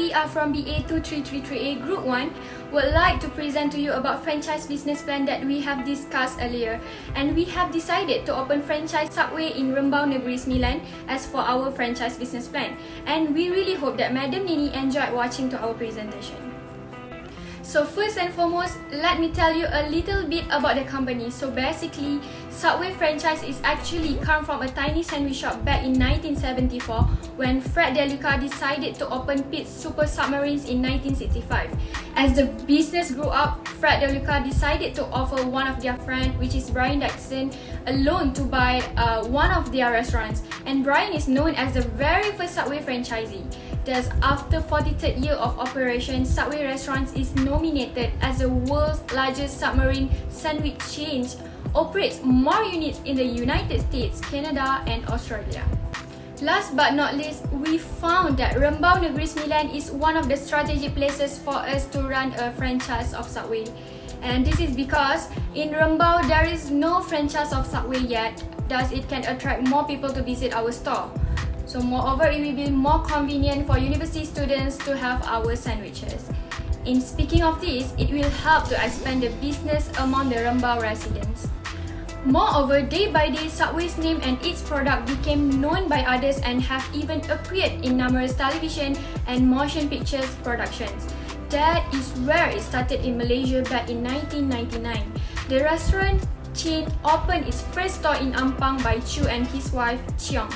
we are from BA2333A Group 1 would like to present to you about franchise business plan that we have discussed earlier, and we have decided to open franchise Subway in Rembau Negeri Sembilan as for our franchise business plan, and we really hope that Madam Nini enjoyed watching to our presentation. So first and foremost, let me tell you a little bit about the company. So basically, Subway franchise is actually come from a tiny sandwich shop back in 1974 when Fred DeLuca decided to open Pete's Super Submarines in 1965. As the business grew up, Fred DeLuca decided to offer one of their friends, which is Brian Dixon, a loan to buy one of their restaurants. And Brian is known as the very first Subway franchisee. Thus, after 43rd year of operation, Subway Restaurants is nominated as the world's largest submarine sandwich chain, operates more units in the United States, Canada and Australia. Last but not least, we found that Rembau Negeri Sembilan is one of the strategic places for us to run a franchise of Subway. And this is because in Rembau there is no franchise of Subway yet, thus it can attract more people to visit our store. So moreover, it will be more convenient for university students to have our sandwiches. In speaking of this, it will help to expand the business among the Rembau residents. Moreover, day by day, Subway's name and its product became known by others and have even appeared in numerous television and motion pictures productions. That is where it started in Malaysia back in 1999. The restaurant chain opened its first store in Ampang by Chu and his wife, Cheong.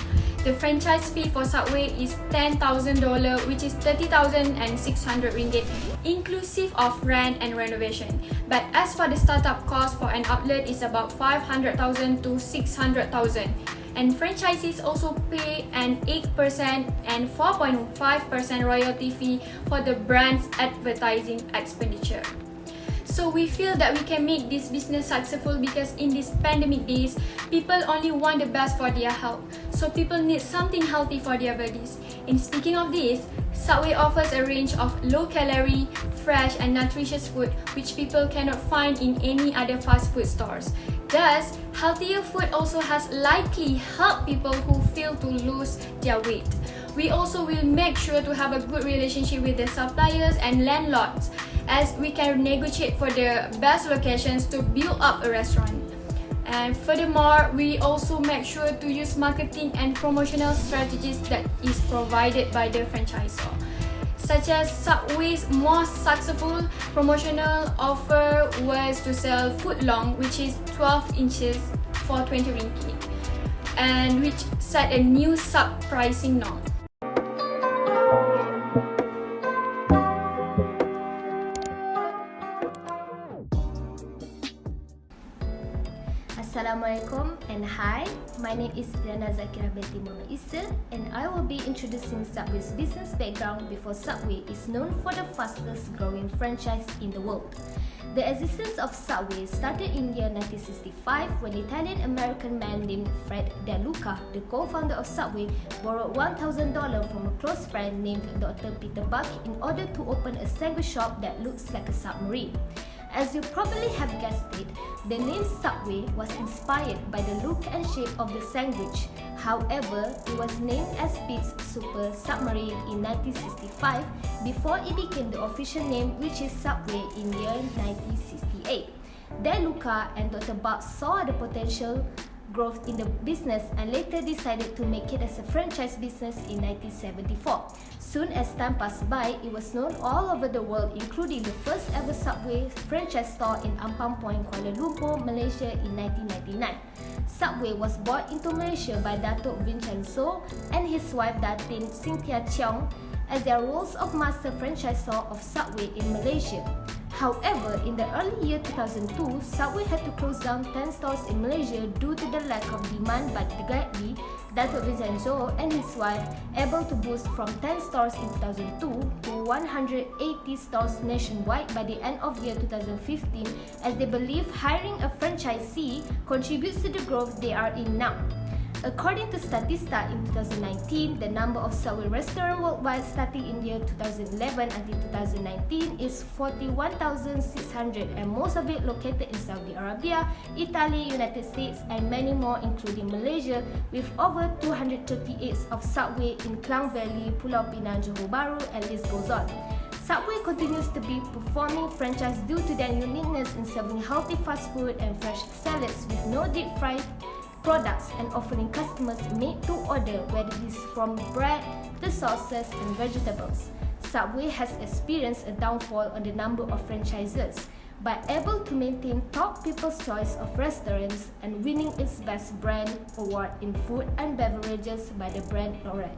The franchise fee for Subway is $10,000, which is 30,600 ringgit, inclusive of rent and renovation. But as for the startup cost for an outlet is about 500,000 to 600,000. And franchisees also pay an 8% and 4.5% royalty fee for the brand's advertising expenditure. So we feel that we can make this business successful because in these pandemic days, people only want the best for their health. So people need something healthy for their bodies. In speaking of this, Subway offers a range of low-calorie, fresh and nutritious food which people cannot find in any other fast food stores. Thus, healthier food also has likely helped people who fail to lose their weight. We also will make sure to have a good relationship with the suppliers and landlords, as we can negotiate for the best locations to build up a restaurant. And furthermore, we also make sure to use marketing and promotional strategies that is provided by the franchisor, such as Subway's most successful promotional offer was to sell footlong, which is 12 inches for 20 ringgit, and which set a new sub pricing norm. Assalamualaikum and hi, my name is Rana Zakira binti Muhammad Isel and I will be introducing Subway's business background before Subway is known for the fastest growing franchise in the world. The existence of Subway started in year 1965 when Italian-American man named Fred DeLuca, the co-founder of Subway, borrowed $1,000 from a close friend named Dr. Peter Buck in order to open a sandwich shop that looks like a submarine. As you probably have guessed it, the name Subway was inspired by the look and shape of the sandwich. However, it was named as Pete's Super Submarine in 1965 before it became the official name, which is Subway in year 1968. DeLuca and Dr. Buck saw the potential growth in the business and later decided to make it as a franchise business in 1974. Soon as time passed by, it was known all over the world, including the first ever Subway franchise store in Ampang Point, Kuala Lumpur, Malaysia in 1999. Subway was brought into Malaysia by Datuk Vincenzo and his wife Datin Cynthia Cheong as their roles of master franchisor of Subway in Malaysia. However, in the early year 2002, Subway had to close down 10 stores in Malaysia due to the lack of demand, but gladly, Datuk Vincenzo and his wife able to boost from 10 stores in 2002 to 180 stores nationwide by the end of year 2015, as they believe hiring a franchisee contributes to the growth they are in now. According to Statista in 2019, the number of Subway restaurants worldwide starting in year 2011 until 2019 is 41,600, and most of it located in Saudi Arabia, Italy, United States, and many more including Malaysia, with over 238 of Subway in Klang Valley, Pulau Pinang, Johor Bahru, and list goes on. Subway continues to be performing franchise due to their uniqueness in serving healthy fast food and fresh salads with no deep fried products and offering customers made to order, whether it is from bread to sauces and vegetables. Subway has experienced a downfall on the number of franchises, but able to maintain top people's choice of restaurants and winning its best brand award in food and beverages by the brand Laureate.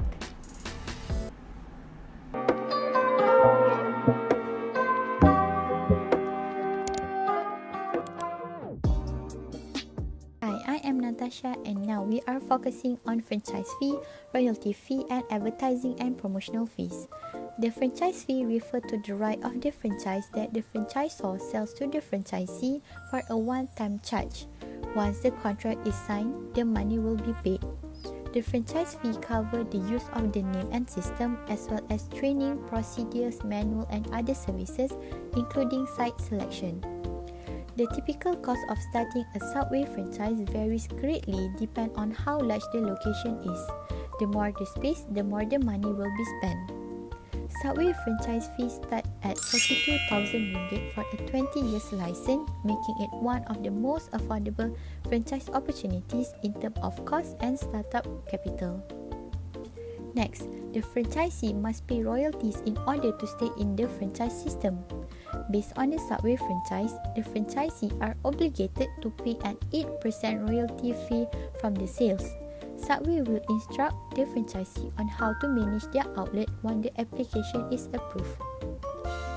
Natasha, and now we are focusing on franchise fee, royalty fee, and advertising and promotional fees. The franchise fee refers to the right of the franchise that the franchisor sells to the franchisee for a one-time charge. Once the contract is signed, the money will be paid. The franchise fee covers the use of the name and system, as well as training, procedures, manual, and other services, including site selection. The typical cost of starting a Subway franchise varies greatly depending on how large the location is. The more the space, the more the money will be spent. Subway franchise fees start at 42,000 ringgit for a 20 years license, making it one of the most affordable franchise opportunities in terms of cost and startup capital. Next, the franchisee must pay royalties in order to stay in the franchise system. Based on the Subway franchise, the franchisee are obligated to pay an 8% royalty fee from the sales. Subway will instruct the franchisee on how to manage their outlet once the application is approved.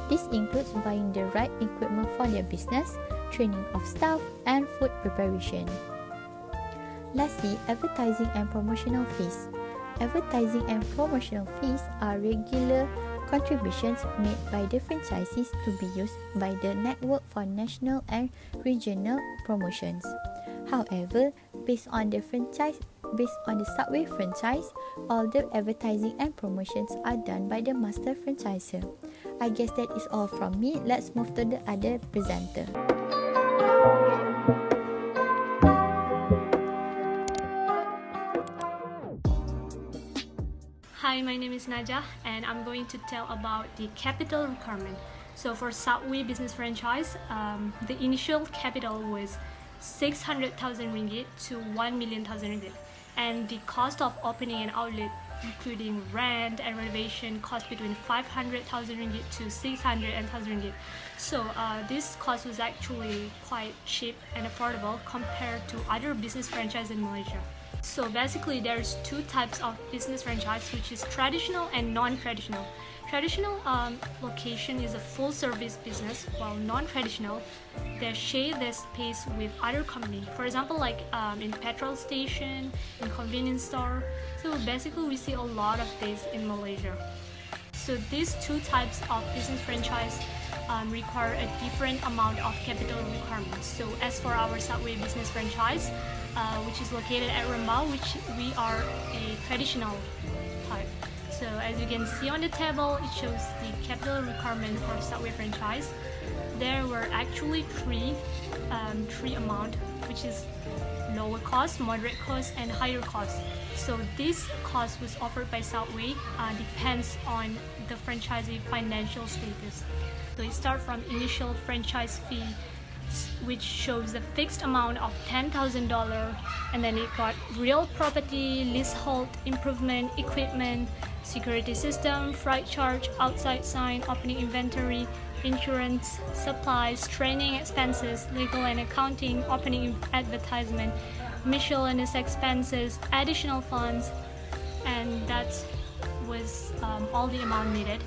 This includes buying the right equipment for their business, training of staff, and food preparation. Lastly, advertising and promotional fees. Advertising and promotional fees are regular contributions made by the franchisees to be used by the network for national and regional promotions. However, based on the Subway franchise, all the advertising and promotions are done by the master franchisor. I guess that is all from me. Let's move to the other presenter. Hi, my name is Najah, and I'm going to tell about the capital requirement. So for Subway business franchise, the initial capital was 600,000 ringgit to 1,000,000 ringgit, and the cost of opening an outlet, including rent and renovation, cost between 500,000 ringgit to 600,000 ringgit. So this cost was actually quite cheap and affordable compared to other business franchise in Malaysia. So basically there's two types of business franchise, which is traditional and non-traditional. Traditional location is a full service business, while non-traditional, they share their space with other company. For example, like in petrol station, in convenience store. So basically we see a lot of this in Malaysia. So these two types of business franchise require a different amount of capital requirements. So as for our Subway business franchise, which is located at Rembau, which we are a traditional type. So as you can see on the table, it shows the capital requirement for Subway franchise. There were actually three amount, which is lower cost, moderate cost, and higher cost. So this cost was offered by Subway depends on the franchisee financial status. So it starts from initial franchise fee, which shows a fixed amount of $10,000, and then it got real property, leasehold improvement, equipment, security system, freight charge, outside sign, opening inventory, insurance, supplies, training expenses, legal and accounting, opening advertisement, miscellaneous expenses, additional funds, and that was all the amount needed.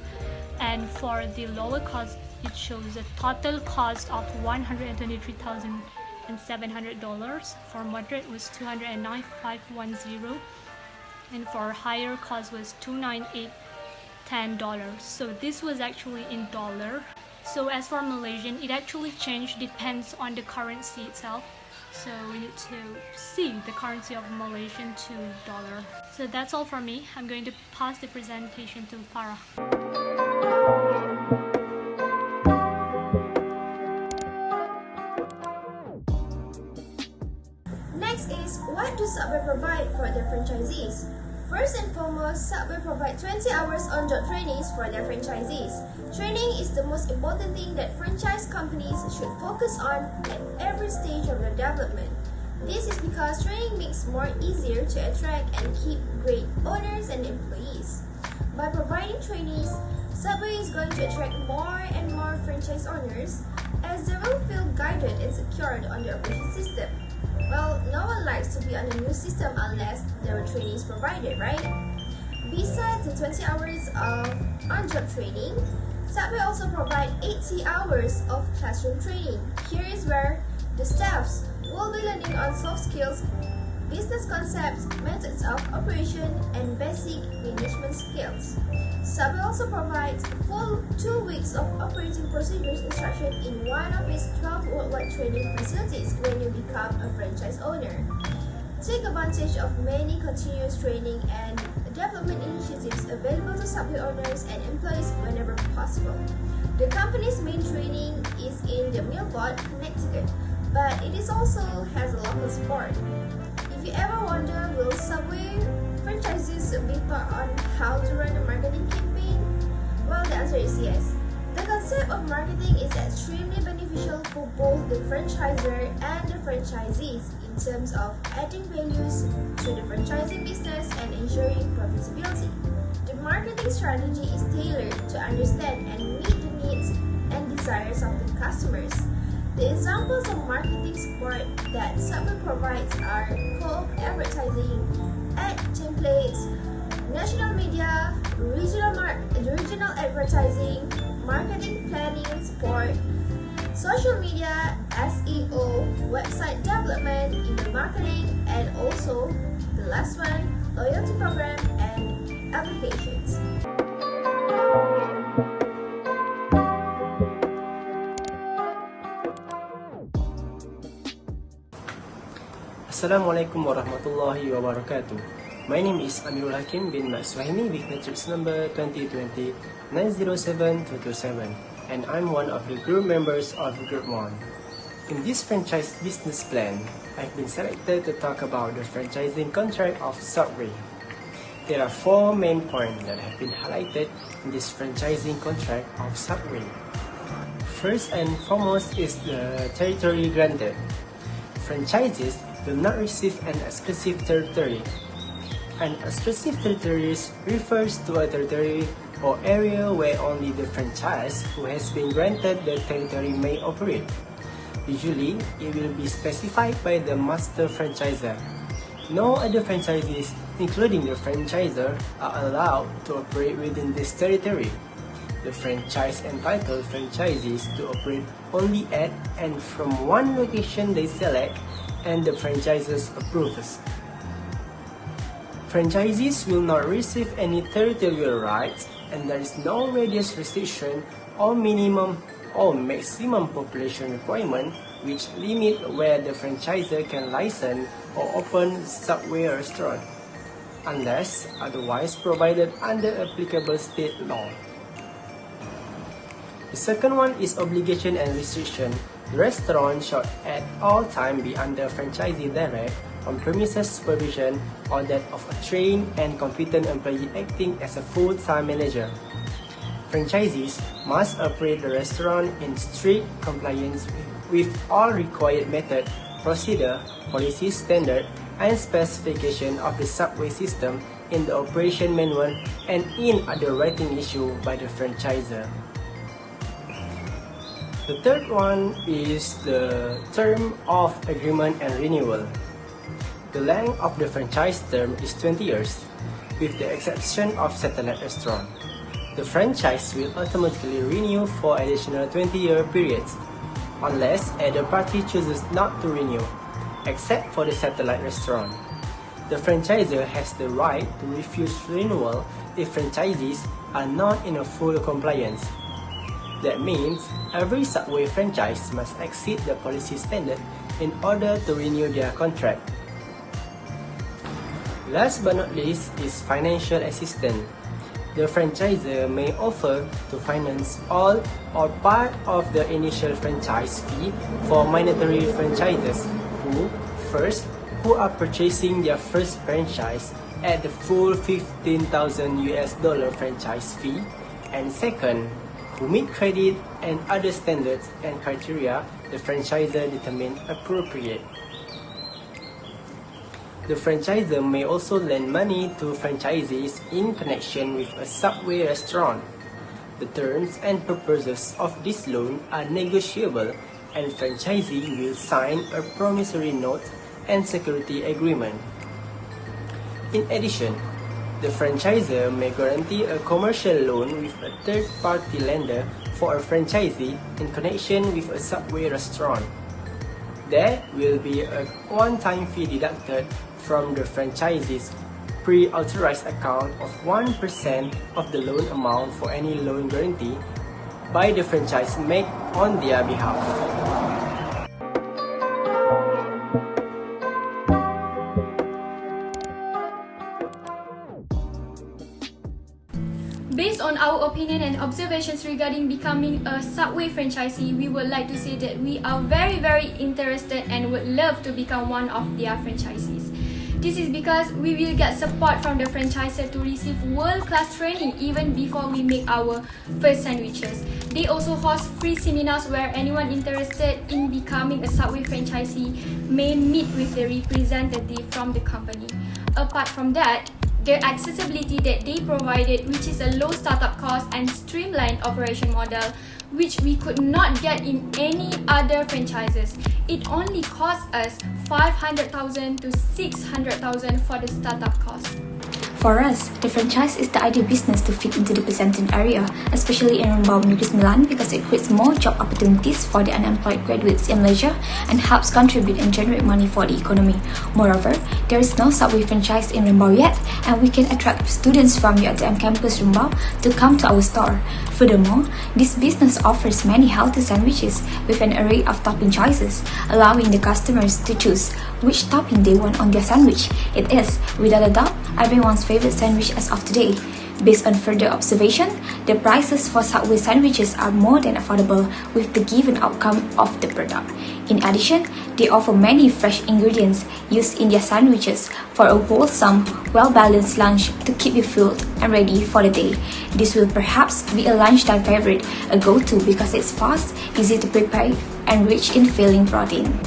And for the lower cost, it shows a total cost of $123,700. For moderate was $209,510, and for higher cost was $298,10. So this was actually in dollar. So as for Malaysian, it actually changed, depends on the currency itself. So we need to see the currency of Malaysian to dollar. So that's all from me. I'm going to pass the presentation to Farah. Next is, what do Subway provide for their franchisees? First and foremost, Subway provide 20 hours on-job trainings for their franchisees. Training is the most important thing that franchise companies should focus on at every stage of their development. This is because training makes it more easier to attract and keep great owners and employees. By providing trainees, Subway is going to attract more and more franchise owners as they will feel guided and secured on the operation system. Well, no one likes to be on a new system unless there are trainees provided, right? Besides the 20 hours of on-job training, Subway also provide 80 hours of classroom training. Here is where the staffs will be learning on soft skills, business concepts, methods of operation, and basic management skills. Subway also provides full 2 weeks of operating procedures instruction in one of its 12 worldwide training facilities when you become a franchise owner. Take advantage of many continuous training and development initiatives available to Subway owners and employees whenever possible. The company's main training is in the Milford, Connecticut, but it is also has a local support. If you ever wonder, will Subway franchises be taught on how to run a marketing campaign? Well, the answer is yes. The concept of marketing is extremely beneficial for both the franchisor and the franchisees in terms of adding values to the franchising business and ensuring profitability. The marketing strategy is tailored to understand and meet the needs and desires of the customers. The examples of marketing support that Subway provides are co-op advertising, ad templates, national media, regional advertising, marketing planning support, social media, SEO, website development, email marketing, and also the last one, loyalty program and applications. Assalamualaikum warahmatullahi wabarakatuh. My name is Amirul Hakim bin Maswahimi with matrix number 2020-907227, and I'm one of the group members of Group 1. In this franchise business plan, I've been selected to talk about the franchising contract of Subway. There are 4 main points that have been highlighted in this franchising contract of Subway. First and foremost is the territory granted. Franchises will not receive an exclusive territory. An exclusive territory refers to a territory or area where only the franchise who has been granted the territory may operate. Usually, it will be specified by the master franchisor. No other franchisees, including the franchisor, are allowed to operate within this territory. The franchise entitled franchisees to operate only at and from one location they select and the franchisors approves. Franchisees will not receive any territorial rights, and there is no radius restriction or minimum or maximum population requirement which limit where the franchisor can license or open Subway restaurant, unless otherwise provided under applicable state law. The second one is obligation and restriction. The restaurant should at all times be under franchisee direct, on-premises supervision, or that of a trained and competent employee acting as a full-time manager. Franchisees must operate the restaurant in strict compliance with all required method, procedure, policy standard, and specification of the Subway system in the operation manual and in other writing issued by the franchisor. The third one is the term of agreement and renewal. The length of the franchise term is 20 years, with the exception of satellite restaurant. The franchise will automatically renew for additional 20-year periods, unless either party chooses not to renew, except for the satellite restaurant. The franchisor has the right to refuse renewal if franchisees are not in a full compliance. That means every Subway franchise must exceed the policy standard in order to renew their contract. Last but not least is financial assistance. The franchisor may offer to finance all or part of the initial franchise fee for mandatory franchises who are purchasing their first franchise at the full $15,000 franchise fee, and second, who meet credit and other standards and criteria the franchisor determine appropriate. The franchisor may also lend money to franchisees in connection with a Subway restaurant. The terms and purposes of this loan are negotiable, and franchisee will sign a promissory note and security agreement. In addition, the franchisor may guarantee a commercial loan with a third-party lender for a franchisee in connection with a Subway restaurant. There will be a one-time fee deducted from the franchisee's pre-authorized account of 1% of the loan amount for any loan guarantee by the franchise made on their behalf. Based on our opinion and observations regarding becoming a Subway franchisee, we would like to say that we are very interested and would love to become one of their franchisees. This is because we will get support from the franchisor to receive world-class training even before we make our first sandwiches. They also host free seminars where anyone interested in becoming a Subway franchisee may meet with the representative from the company. Apart from that, the accessibility that they provided, which is a low startup cost and streamlined operation model, which we could not get in any other franchises. It only cost us $500,000 to $600,000 for the startup cost. For us, the franchise is the ideal business to fit into the Byzantine area, especially in Rembau Negeri Sembilan, because it creates more job opportunities for the unemployed graduates in Malaysia and helps contribute and generate money for the economy. Moreover, there is no Subway franchise in Rembau yet, and we can attract students from UiTM campus Rembau to come to our store. Furthermore, this business offers many healthy sandwiches with an array of topping choices, allowing the customers to choose which topping they want on their sandwich. It is, without a doubt, everyone's favorite sandwich as of today. Based on further observation, the prices for Subway sandwiches are more than affordable with the given outcome of the product. In addition, they offer many fresh ingredients used in their sandwiches for a wholesome, well-balanced lunch to keep you filled and ready for the day. This will perhaps be a lunchtime favorite, a go-to because it's fast, easy to prepare, and rich in filling protein.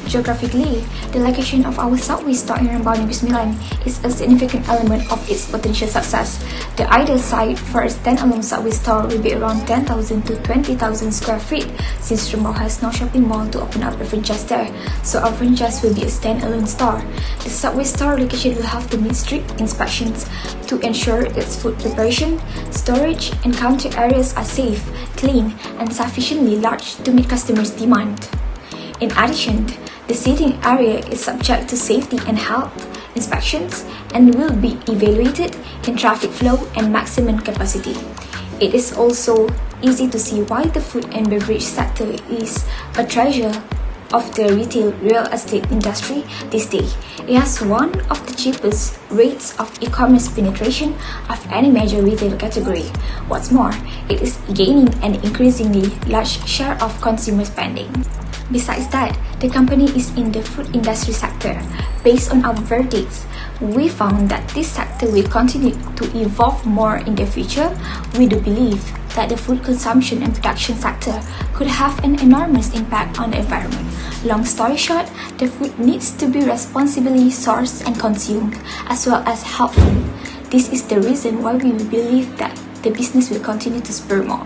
Geographically, the location of our Subway store in Rembau Negeri Sembilan is a significant element of its potential success. The ideal site for a standalone Subway store will be around 10,000 to 20,000 square feet, since Rembau has no shopping mall to open up a franchise there, so our franchise will be a standalone store. The Subway store location will have to meet strict inspections to ensure its food preparation, storage, and counter areas are safe, clean, and sufficiently large to meet customers' demand. In addition, the seating area is subject to safety and health inspections and will be evaluated in traffic flow and maximum capacity. It is also easy to see why the food and beverage sector is a treasure of the retail real estate industry this day. It has one of the cheapest rates of e-commerce penetration of any major retail category. What's more, it is gaining an increasingly large share of consumer spending. Besides that, the company is in the food industry sector. Based on our verdicts, we found that this sector will continue to evolve more in the future. We do believe that the food consumption and production sector could have an enormous impact on the environment. Long story short, the food needs to be responsibly sourced and consumed, as well as helpful. This is the reason why we believe that the business will continue to spur more.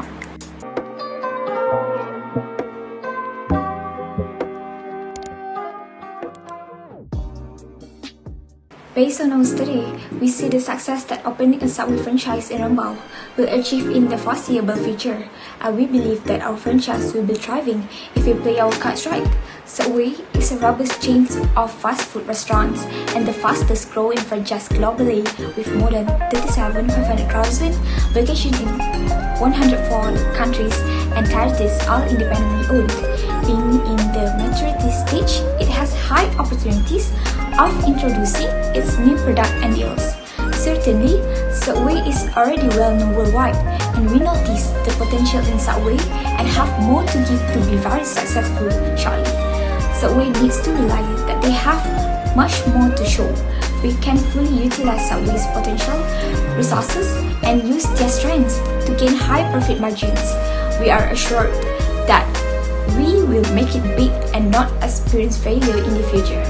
Based on our study, we see the success that opening a Subway franchise in Rembau will achieve in the foreseeable future, and we believe that our franchise will be thriving if we play our cards right. Subway is a robust chain of fast food restaurants and the fastest growing franchise globally, with more than 37,500,000 locations in 104 countries and territories, all independently owned. Being in the maturity stage, it has high opportunities of introducing its new product and deals. Certainly, Subway is already well known worldwide, and we notice the potential in Subway and have more to give to be very successful shortly. Subway needs to realize that they have much more to show. We can fully utilize Subway's potential, resources, and use their strengths to gain high profit margins. We are assured that we will make it big and not experience failure in the future.